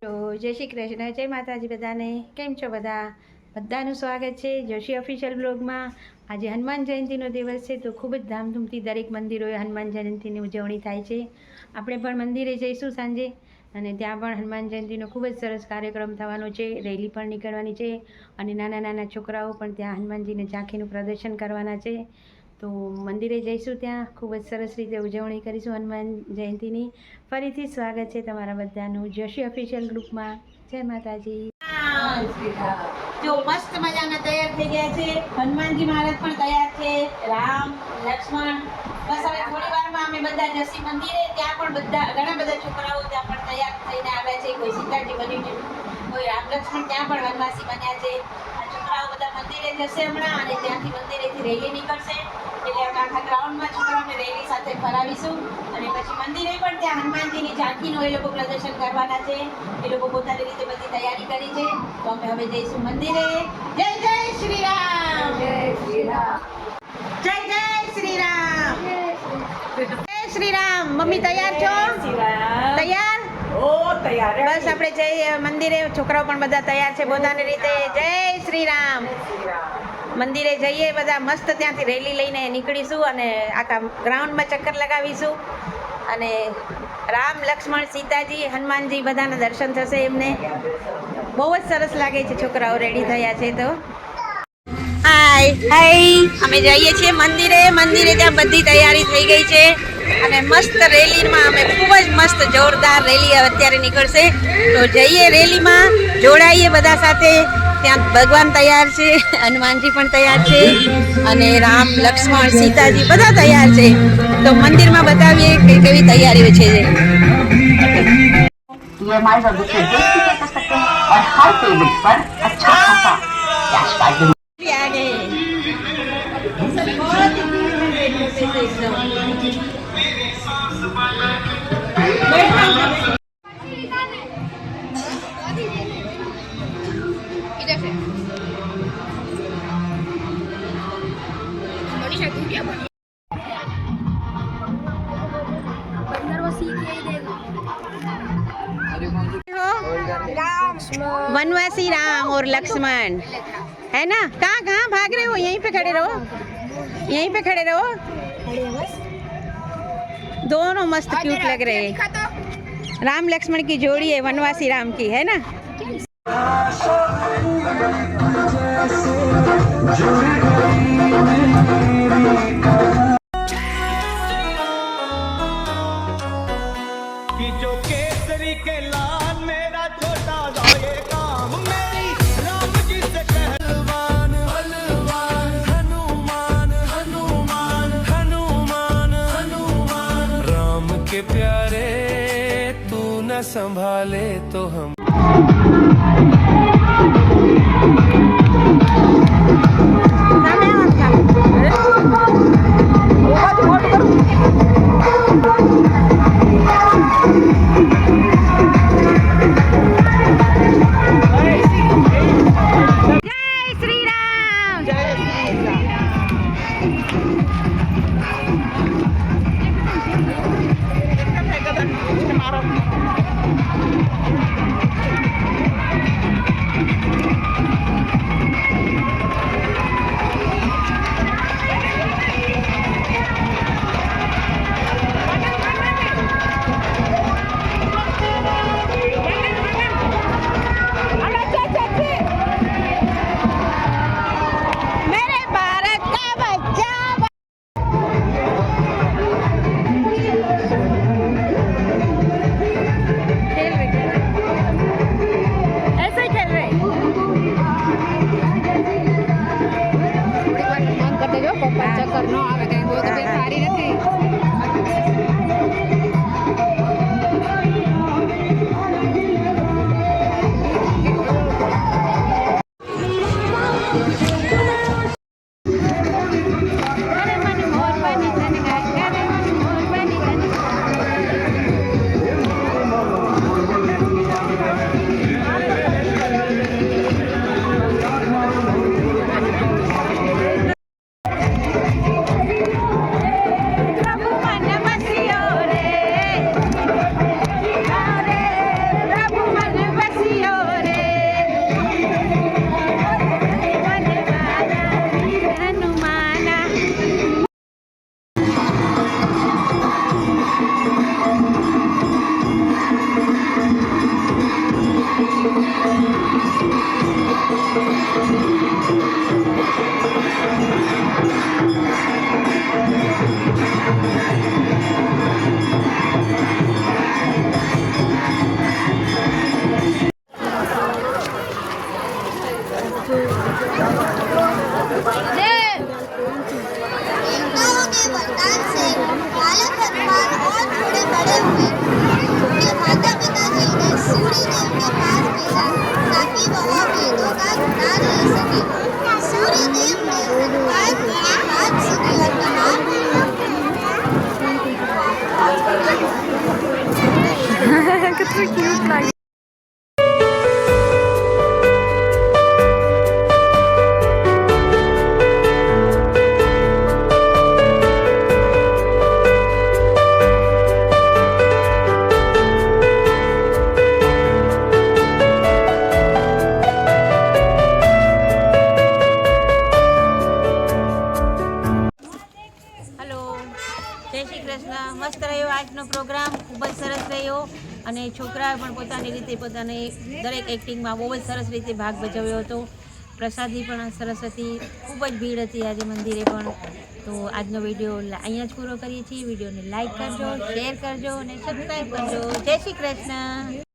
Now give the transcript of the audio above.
તો જય શ્રી કૃષ્ણ, જય માતાજી બધાને. કેમ છો બધાનું સ્વાગત છે જોશી ઓફિશિયલ બ્લોગમાં. આજે હનુમાન જયંતિનો દિવસ છે તો ખૂબ જ ધામધૂમથી દરેક મંદિરોએ હનુમાન જયંતિની ઉજવણી થાય છે. આપણે પણ મંદિરે જઈશું સાંજે અને ત્યાં પણ હનુમાન જયંતિનો ખૂબ જ સરસ કાર્યક્રમ થવાનો છે. રેલી પણ નીકળવાની છે અને નાના નાના છોકરાઓ પણ ત્યાં હનુમાનજીને ઝાંખીનું પ્રદર્શન કરવાના છે. તો મંદિરે જઈશું, ત્યાં ખૂબ જ સરસ રીતે ઉજવણી કરીશું હનુમાન જયંતિની. ફરીથી સ્વાગત છે તમારા બધાનું જોશી ઓફિશિયલ ગ્રુપમાં. જય માતાજી. જો મસ્ત મજાના તૈયાર થઈ ગયા છે. હનુમાનજી મહારાજ પણ તૈયાર છે, રામ લક્ષ્મણ. બસ હવે થોડી વારમાં અમે બધા જશી મંદિરે. ત્યાં પણ ઘણા બધા છોકરાઓ ત્યાં પણ તૈયાર થઈને આવ્યા છે. કોઈ સીતાજી બન્યું છે, કોઈ રામ લક્ષ્મણ ત્યાં પણ વનવાસી બન્યા છે. આ છોકરાઓ બધા મંદિરે જશે હમણાં અને ત્યાંથી મંદિરેથી રેલી નીકળશે. એટલે અમે આખા ગ્રાઉન્ડમાં છોકરાઓને રેલી સાથે ફરાવીશું અને પછી મંદિરે પણ ત્યાં હનુમાનજીની ઝાંખીનું એ લોકો પ્રદર્શન કરવાના છે. એ લોકો પોતાની રીતે બધી તૈયારી કરી છે. તો અમે હવે જઈશું મંદિરે. જય જય શ્રી રામ, જય શ્રી રામ, જય જય શ્રી રામ, જય શ્રી રામ. મમ્મી તૈયાર છો? તૈયાર? તૈયાર. બસ આપણે જઈએ મંદિરે. છોકરાઓ પણ બધા તૈયાર છે પોતાની રીતે. જય શ્રી રામ. મંદિરે જઈએ બધા મસ્ત, ત્યાંથી રેલી લઈને નીકળીશું અને આખા ગ્રાઉન્ડમાં ચક્કર લગાવીશું અને રામ લક્ષ્મણ સીતાજી હનુમાનજી બધાના દર્શન થશે એમને. બહુ જ સરસ લાગે છે. છોકરાઓ રેડી થયા છે તો હાય અમે જઈએ છીએ મંદિરે. ત્યાં બધી તૈયારી થઈ ગઈ છે અને મસ્ત રેલીમાં અમે ખૂબ જ મસ્ત જોરદાર રેલી અત્યારે નીકળશે. તો જઈએ રેલીમાં, જોડાઈએ બધા સાથે. ત્યાં ભગવાન તૈયાર છે, હનુમાનજી પણ તૈયાર છે અને રામ લક્ષ્મણ સીતાજી બધા તૈયાર છે. તો મંદિરમાં બતાવીએ કે કેવી તૈયારીઓ છે. EMI और दूसरे देश भी कर सकते हैं और हर पेमेंट पर अच्छा खासा कैशबैक भी। वनवासी राम और लक्ष्मण है ना. कहाँ भाग रहे हो? यहीं पे खड़े रहो, यहीं पे खड़े रहो. दोनों मस्त क्यूट लग रहे हैं. राम लक्ष्मण की जोड़ी है, वनवासी राम की, है ना. जो केसरी के लाल मेरा छोटा सा ये काम मेरी राम जी से कहलवान बलवान हनुमान हनुमान हनुमान हनुमान राम के प्यारे तू न संभाले तो हम so cute like. હલો, જય શ્રી કૃષ્ણ. મસ્ત રહ્યો આજનો પ્રોગ્રામ, ખૂબ જ સરસ રહ્યો અને છોકરાએ પણ પોતાની રીતે પોતાની દરેક એક્ટિંગમાં બહુ જ સરસ રીતે ભાગ ભજવ્યો હતો. પ્રસાદી પણ સરસ હતી, ખૂબ જ ભીડ હતી આજે મંદિરે પણ. તો આજનો વિડીયો અહીંયા જ પૂરો કરીએ છીએ. વિડીયોને લાઈક કરજો, શેર કરજો અને સબસ્ક્રાઈબ કરજો. જય શ્રી કૃષ્ણ.